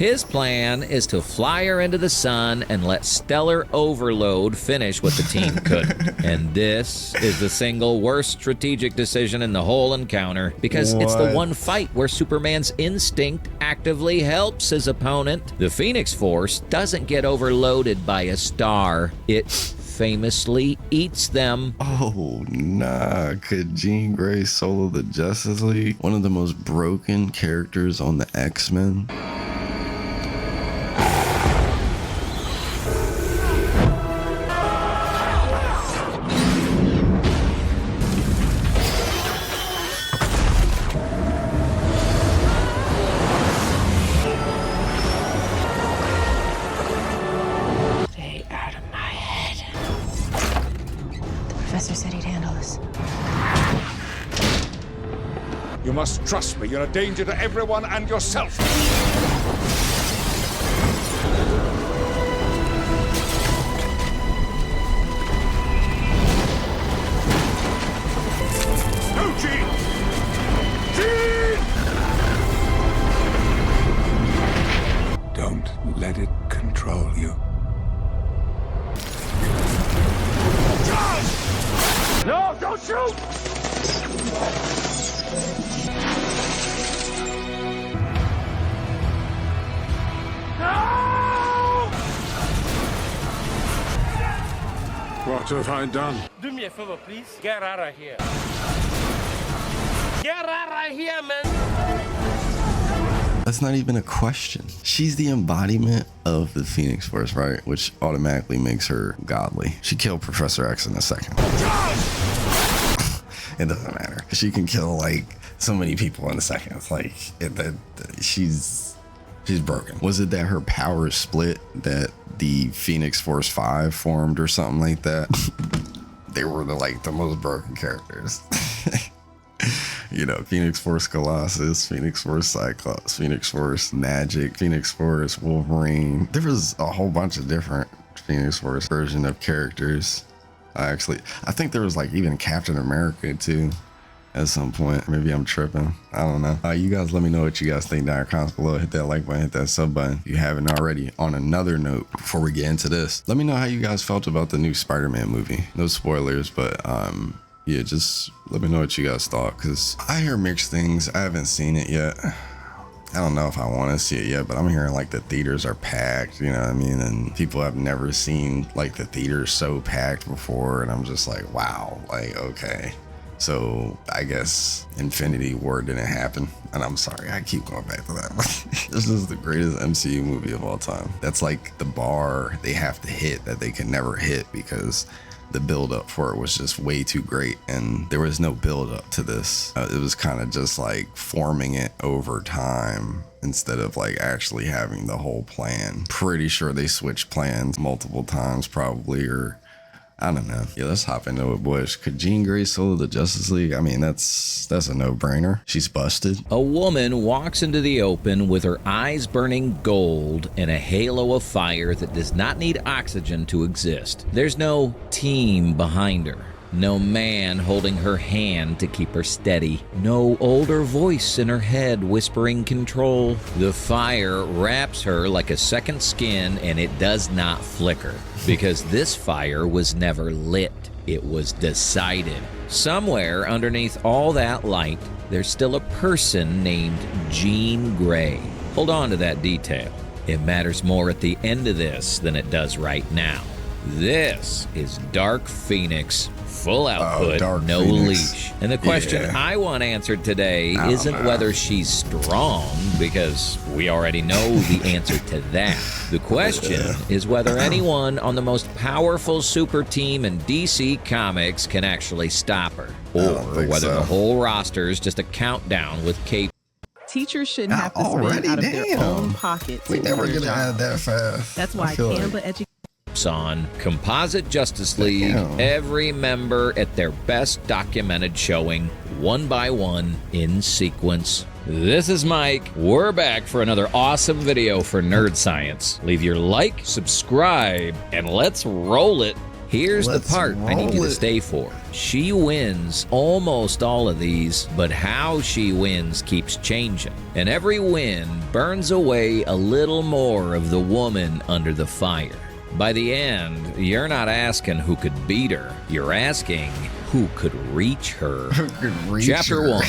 His plan is to fly her into the sun and let stellar overload finish what the team couldn't. And this is the single worst strategic decision in the whole encounter, because it's the one fight where Superman's instinct actively helps his opponent. The Phoenix Force doesn't get overloaded by a star. It famously eats them. Oh, nah. Could Jean Grey solo the Justice League? One of the most broken characters on the X-Men? Professor said he'd handle this. You must trust me. You're a danger to everyone and yourself. No, Jean! Jean! Don't let it control you. No, don't shoot! No! What have I done? Do me a favor, please. Get out of here. Get out of here, man! That's not even a question. She's the embodiment of the Phoenix Force, right? Which automatically makes her godly. She killed Professor X in a second. It doesn't matter. She can kill like so many people in a second. It's like she's broken. Was it that her powers split, that the Phoenix Force 5 formed or something like that? They were the most broken characters. You know, Phoenix Force Colossus, Phoenix Force Cyclops, Phoenix Force Magic, Phoenix Force Wolverine. There was a whole bunch of different Phoenix Force version of characters. I think there was like even Captain America too at some point. Maybe I'm tripping. I don't know. You guys let me know what you guys think down in the comments below. Hit that like button, hit that sub button if you haven't already. On another note, before we get into this, let me know how you guys felt about the new Spider-Man movie. No spoilers, but yeah, just let me know what you guys thought, because I hear mixed things. I haven't seen it yet. I don't know if I want to see it yet, but I'm hearing like the theaters are packed, you know what I mean? And people have never seen like the theaters so packed before. And I'm just like, wow, like, okay. So I guess Infinity War didn't happen. And I'm sorry, I keep going back to that. This is the greatest MCU movie of all time. That's like the bar they have to hit that they can never hit, because the build up for it was just way too great, and there was no build up to this. It was kind of just like forming it over time instead of like actually having the whole plan. Pretty sure they switched plans multiple times probably, or I don't know. Yeah, let's hop into it, boys. Could Jean Grey solo the Justice League? I mean, that's a no-brainer. She's busted. A woman walks into the open with her eyes burning gold and a halo of fire that does not need oxygen to exist. There's no team behind her. No man holding her hand to keep her steady. No older voice in her head whispering control. The fire wraps her like a second skin, and it does not flicker, because this fire was never lit. It was decided. Somewhere underneath all that light, there's still a person named Jean Grey. Hold on to that detail. It matters more at the end of this than it does right now. This is Dark Phoenix. Full output, Dark no Phoenix. leash. And the question I want answered today isn't whether she's strong, because we already know the answer to that. The question is whether anyone on the most powerful super team in DC Comics can actually stop her, or whether the whole roster is just a countdown with cape. Teachers shouldn't have to spend out of their own pocket to We never do their gonna add job. that fast. That's why Canva Education On Composite Justice League, every member at their best documented showing, one by one, in sequence. This is Mike. We're back for another awesome video for Nerd Science. Leave your like, subscribe, and let's roll it. Here's the Let's part I need you roll to it. stay for. She wins almost all of these, but how she wins keeps changing. And every win burns away a little more of the woman under the fire. By the end, you're not asking who could beat her. You're asking who could reach her. Chapter 1,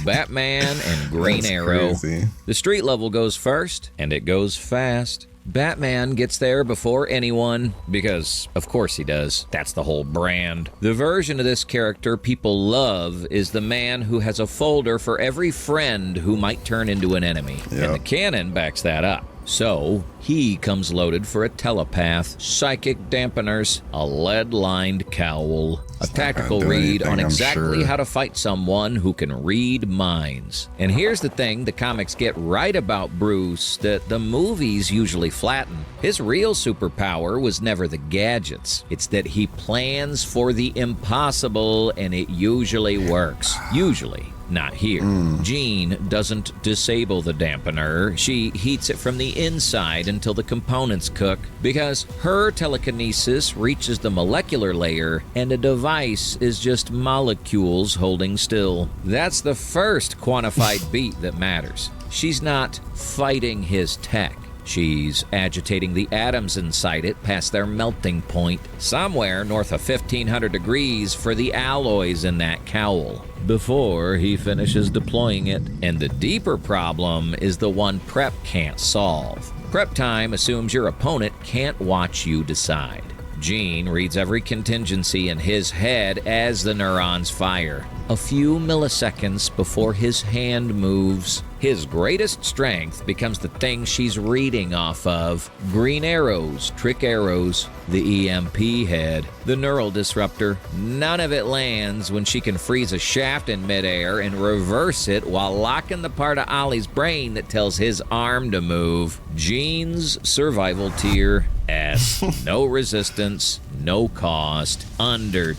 Batman and Green That's Arrow. crazy. The street level goes first, and it goes fast. Batman gets there before anyone, because of course he does. That's the whole brand. The version of this character people love is the man who has a folder for every friend who might turn into an enemy. Yep. And the canon backs that up. So, he comes loaded for a telepath, psychic dampeners, a lead-lined cowl, a tactical do read on anything, I'm exactly sure. how to fight someone who can read minds. And here's the thing the comics get right about Bruce that the movies usually flatten. His real superpower was never the gadgets. It's that he plans for the impossible and it usually works. Usually. Not here. Jean doesn't disable the dampener. She heats it from the inside until the components cook, because her telekinesis reaches the molecular layer and a device is just molecules holding still. That's the first quantified beat that matters. She's not fighting his tech. She's agitating the atoms inside it past their melting point, somewhere north of 1500 degrees for the alloys in that cowl, before he finishes deploying it. And the deeper problem is the one Prep can't solve. Prep time assumes your opponent can't watch you decide. Jean reads every contingency in his head as the neurons fire. A few milliseconds before his hand moves, his greatest strength becomes the thing she's reading off of. Green arrows, trick arrows, the EMP head, the neural disruptor. None of it lands when she can freeze a shaft in midair and reverse it while locking the part of Ollie's brain that tells his arm to move. Jean's survival tier, S. No resistance, no cost, under.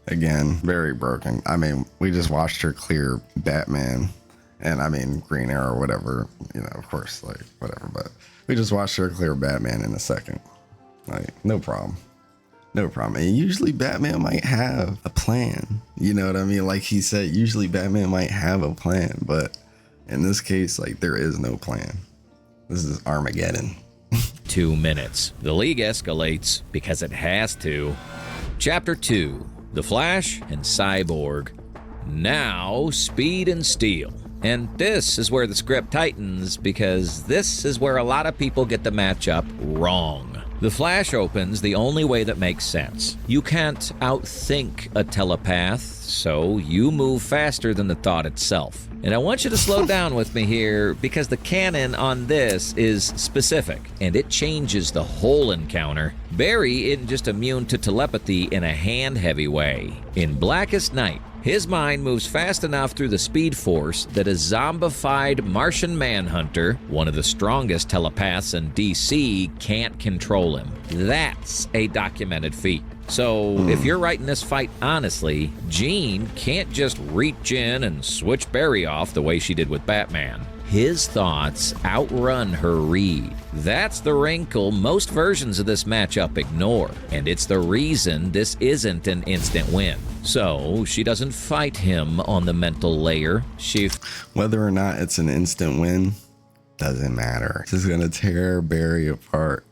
Again, very broken. I mean, we just watched her clear Batman and I mean Green Arrow, whatever, you know, of course, like whatever, but we just watched her clear Batman in a second. Like, no problem. No problem. And usually Batman might have a plan. You know what I mean? Like he said, usually Batman might have a plan, but in this case, like there is no plan. This is Armageddon. 2 minutes. The League escalates because it has to. Chapter 2. The Flash and Cyborg. Now, Speed and Steel. And this is where the script tightens, because this is where a lot of people get the matchup wrong. The Flash opens the only way that makes sense. You can't outthink a telepath, so you move faster than the thought itself. And I want you to slow down with me here, because the canon on this is specific, and it changes the whole encounter. Barry isn't just immune to telepathy in a hand-heavy way. In Blackest Night, his mind moves fast enough through the Speed Force that a zombified Martian Manhunter, one of the strongest telepaths in DC, can't control him. That's a documented feat. So, if you're writing this fight honestly, Jean can't just reach in and switch Barry off the way she did with Batman. His thoughts outrun her read. That's the wrinkle most versions of this matchup ignore, and it's the reason this isn't an instant win. So, she doesn't fight him on the mental layer. She Whether or not it's an instant win, doesn't matter. This is gonna tear Barry apart.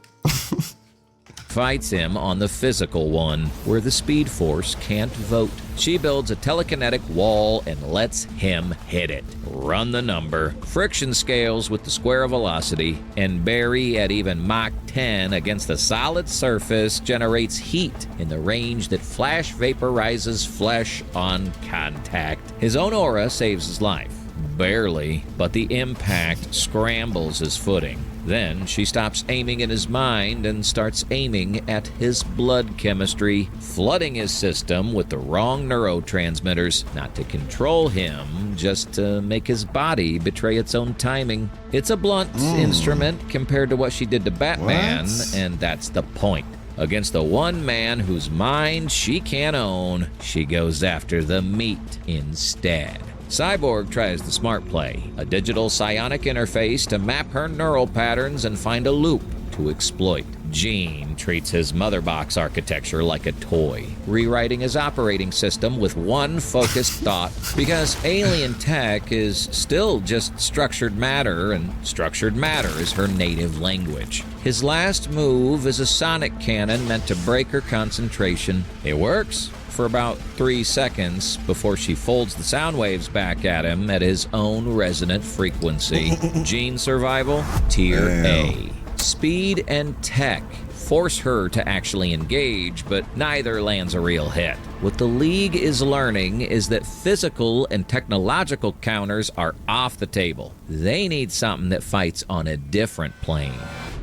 fights him on the physical one, where the Speed Force can't vote. She builds a telekinetic wall and lets him hit it. Run the number. Friction scales with the square velocity, and Barry at even Mach 10 against a solid surface generates heat in the range that Flash vaporizes flesh on contact. His own aura saves his life. Barely, but the impact scrambles his footing. Then she stops aiming in his mind and starts aiming at his blood chemistry, flooding his system with the wrong neurotransmitters, not to control him, just to make his body betray its own timing. It's a blunt instrument compared to what she did to Batman, and that's the point. Against the one man whose mind she can't own, she goes after the meat instead. Cyborg tries the smart play, a digital psionic interface to map her neural patterns and find a loop. to exploit. Gene treats his mother box architecture like a toy, rewriting his operating system with one focused thought, because alien tech is still just structured matter, and structured matter is her native language. His last move is a sonic cannon meant to break her concentration. It works for about 3 seconds before she folds the sound waves back at him at his own resonant frequency. Gene survival, tier A. Speed and tech force her to actually engage, but neither lands a real hit. What the League is learning is that physical and technological counters are off the table. They need something that fights on a different plane.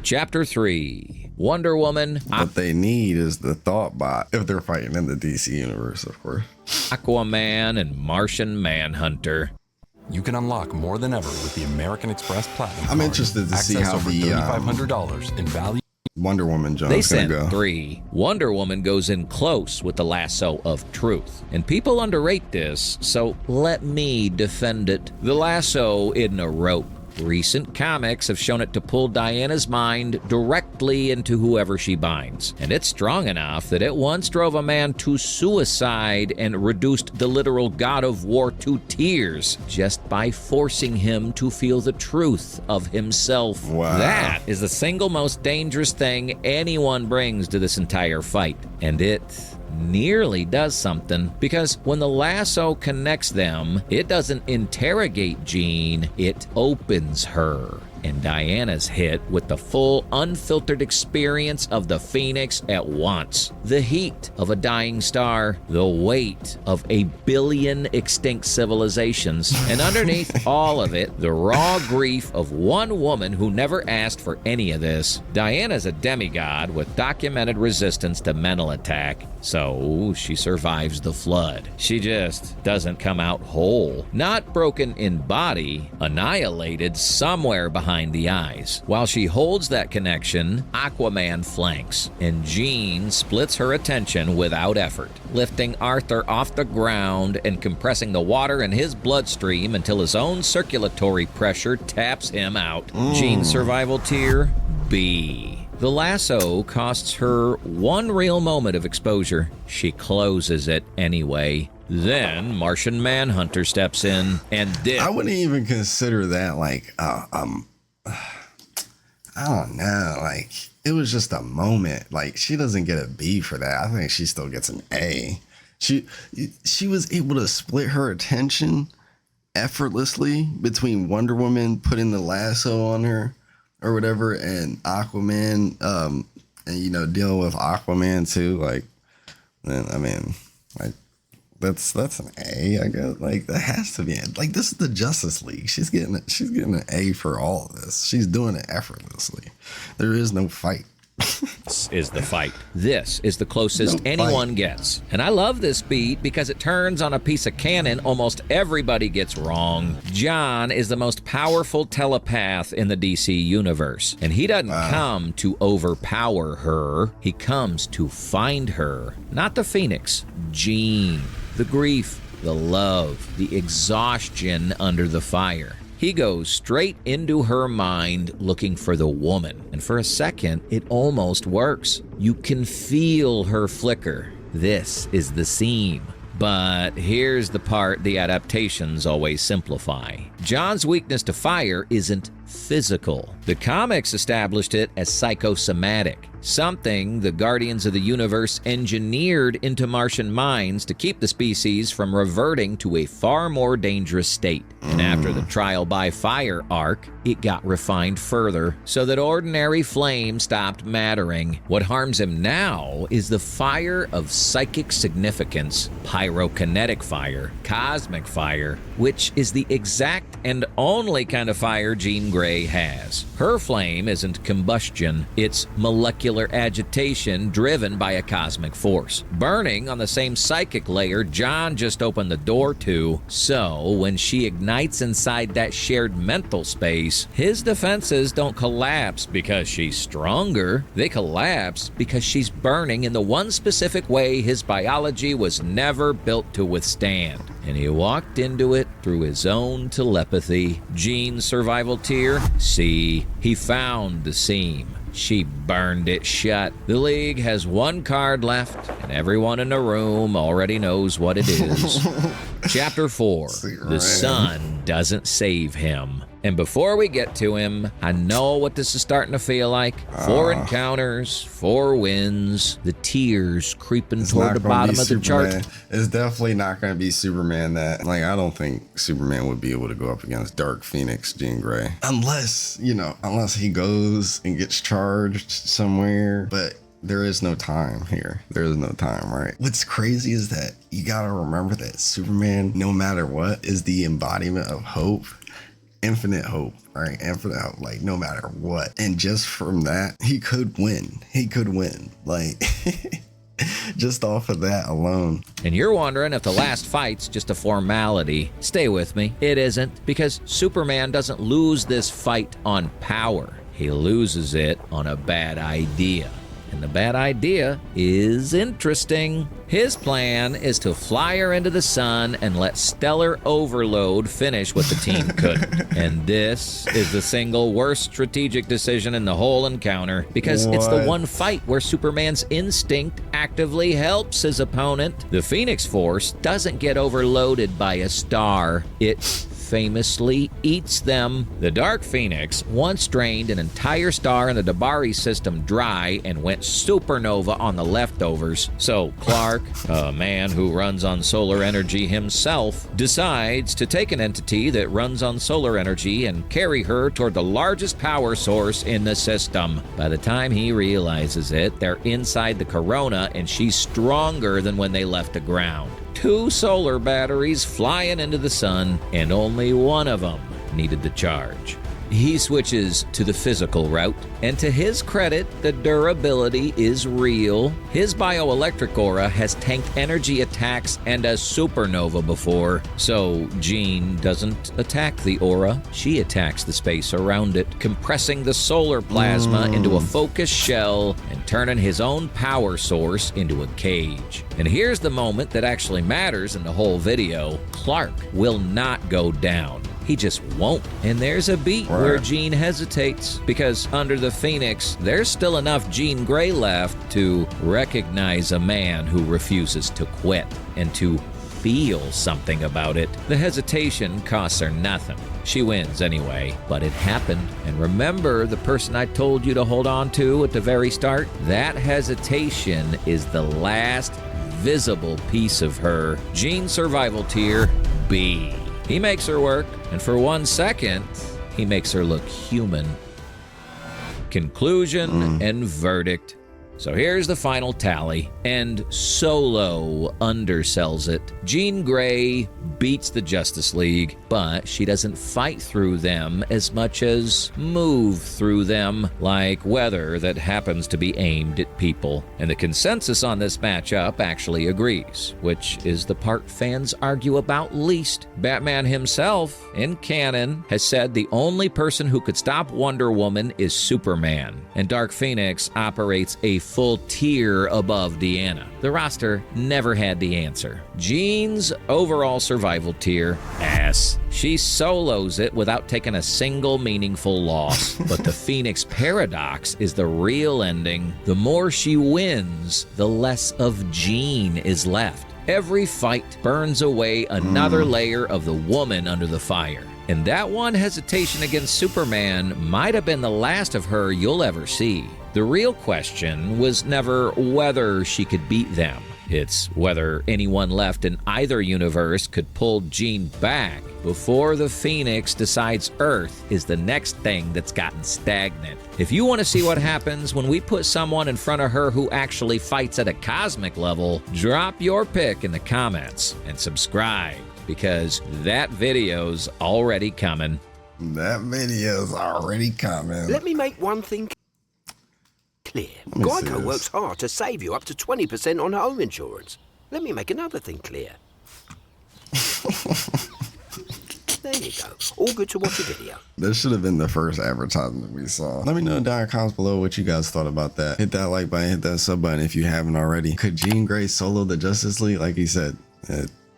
Chapter 3. Wonder Woman. What they need is the thought bot if they're fighting in the DC universe, of course. Aquaman and Martian Manhunter. You can unlock more than ever with the American Express Platinum I'm card. interested to see Access how over the $3,500 in value. Wonder Woman They John's gonna sent go. 3. Wonder Woman goes in close with the lasso of truth. And people underrate this, so let me defend it. The lasso isn't a rope. Recent comics have shown it to pull Diana's mind directly into whoever she binds. And it's strong enough that it once drove a man to suicide and reduced the literal god of war to tears just by forcing him to feel the truth of himself. Wow. That is the single most dangerous thing anyone brings to this entire fight. And it nearly does something, because when the lasso connects them, it doesn't interrogate Jean, it opens her. And Diana's hit with the full, unfiltered experience of the Phoenix at once. The heat of a dying star, the weight of a billion extinct civilizations, and underneath all of it, the raw grief of one woman who never asked for any of this. Diana's a demigod with documented resistance to mental attack, so she survives the flood. She just doesn't come out whole. Not broken in body, annihilated somewhere behind the eyes. While she holds that connection, Aquaman flanks, and Jean splits her attention without effort, lifting Arthur off the ground and compressing the water in his bloodstream until his own circulatory pressure taps him out. Jean's survival tier, B. The lasso costs her one real moment of exposure. She closes it anyway. Then Martian Manhunter steps in and dip. I wouldn't even consider that like I don't know, like it was just a moment. Like she doesn't get a B for that. I think she still gets an A. She was able to split her attention effortlessly between Wonder Woman putting the lasso on her or whatever, and Aquaman, and dealing with Aquaman too. Like, then I mean, like that's an A, I guess. Like that has to be like this is the Justice League. She's getting an A for all of this. She's doing it effortlessly. There is no fight. This is the fight. This is the closest anyone gets. And I love this beat because it turns on a piece of canon almost everybody gets wrong. John is the most powerful telepath in the DC universe. And he doesn't come to overpower her. He comes to find her. Not the Phoenix. Jean. The grief, the love, the exhaustion under the fire. He goes straight into her mind looking for the woman. And for a second, it almost works. You can feel her flicker. This is the seam. But here's the part the adaptations always simplify. John's weakness to fire isn't physical. The comics established it as psychosomatic, something the Guardians of the Universe engineered into Martian minds to keep the species from reverting to a far more dangerous state. And after the trial by fire arc, it got refined further so that ordinary flame stopped mattering. What harms him now is the fire of psychic significance, pyrokinetic fire, cosmic fire, which is the exact and only kind of fire Jean Grey has. Her flame isn't combustion, it's molecular agitation driven by a cosmic force, burning on the same psychic layer John just opened the door to. So when she ignites inside that shared mental space, his defenses don't collapse because she's stronger. They collapse because she's burning in the one specific way his biology was never built to withstand. And he walked into it through his own telepathy. Jean's survival tier, C. He found the seam. she burned it shut. The League has one card left, and everyone in the room already knows what it is. Chapter 4, The Sun Doesn't Save Him. And before we get to him, I know what this is starting to feel like. 4 encounters, 4 wins, the tears creeping toward the bottom of the chart. It's definitely not going to be Superman that, like, I don't think Superman would be able to go up against Dark Phoenix, Jean Grey. Unless he goes and gets charged somewhere. But there is no time here. There is no time, right? What's crazy is that you got to remember that Superman, no matter what, is the embodiment of hope. Infinite hope, right? Infinite hope, like no matter what. And just from that, he could win. He could win. Like, just off of that alone. And you're wondering if the last fight's just a formality. Stay with me. It isn't, because Superman doesn't lose this fight on power. He loses it on a bad idea. And the bad idea is interesting. His plan is to fly her into the sun and let stellar overload finish what the team couldn't. And this is the single worst strategic decision in the whole encounter, because it's the one fight where Superman's instinct actively helps his opponent. The Phoenix Force doesn't get overloaded by a star. It famously eats them. The Dark Phoenix once drained an entire star in the Dabari system dry and went supernova on the leftovers. So Clark, a man who runs on solar energy himself, decides to take an entity that runs on solar energy and carry her toward the largest power source in the system. By the time he realizes it, they're inside the corona and she's stronger than when they left the ground. 2 solar batteries flying into the sun, and only one of them needed the charge. He switches to the physical route, and to his credit, the durability is real. His bioelectric aura has tanked energy attacks and a supernova before, so Jean doesn't attack the aura. She attacks the space around it, compressing the solar plasma into a focused shell and turning his own power source into a cage. And here's the moment that actually matters in the whole video. Clark will not go down. He just won't. And there's a beat where Jean hesitates, because under the Phoenix, there's still enough Jean Grey left to recognize a man who refuses to quit and to feel something about it. The hesitation costs her nothing. She wins anyway, but it happened. And remember the person I told you to hold on to at the very start? That hesitation is the last visible piece of her. Jean's survival tier, B. He makes her work, and for 1 second, he makes her look human. Conclusion and verdict. So here's the final tally, and Solo undersells it. Jean Grey beats the Justice League, but she doesn't fight through them as much as move through them, like weather that happens to be aimed at people. And the consensus on this matchup actually agrees, which is the part fans argue about least. Batman himself, in canon, has said the only person who could stop Wonder Woman is Superman, and Dark Phoenix operates a full tier above Deanna. The roster never had the answer. Jean's overall survival tier, S. She solos it without taking a single meaningful loss. But the Phoenix paradox is the real ending. The more she wins, the less of Jean is left. Every fight burns away another layer of the woman under the fire. And that one hesitation against Superman might have been the last of her you'll ever see. The real question was never whether she could beat them. It's whether anyone left in either universe could pull Jean back before the Phoenix decides Earth is the next thing that's gotten stagnant. If you want to see what happens when we put someone in front of her who actually fights at a cosmic level, drop your pick in the comments and subscribe, because that video's already coming. That video's already coming. Let me make one thing clear. Geico works hard to save you up to 20% on home insurance. Let me make another thing clear. There you go. All good to watch a video. This should have been the first advertisement we saw. Let me know down in the comments below what you guys thought about that. Hit that like button, hit that sub button if you haven't already. Could Jean Grey solo the Justice League? Like he said,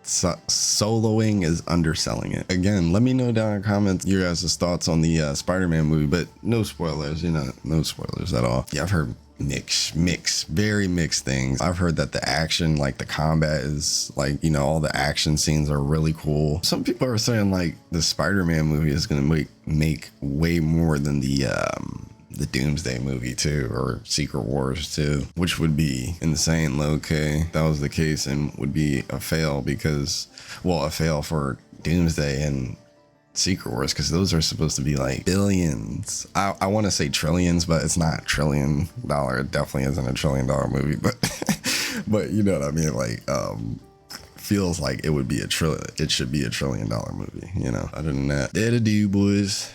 soloing is underselling it. Again, let me know down in the comments your guys' thoughts on the Spider-Man movie, but no spoilers, no spoilers at all. Yeah, I've heard very mixed things. I've heard that the action, like the combat is like, all the action scenes are really cool. Some people are saying like the Spider-Man movie is gonna make way more than the Doomsday movie too, or Secret Wars too, which would be insane. Low-key, that was the case, and would be a fail because, well, a fail for Doomsday and Secret Wars, because those are supposed to be like billions. I want to say trillions, but it's not $1 trillion. It definitely isn't $1 trillion movie, but but you know what I mean, like feels like it would be it should be $1 trillion movie, Other than that, there to do, boys.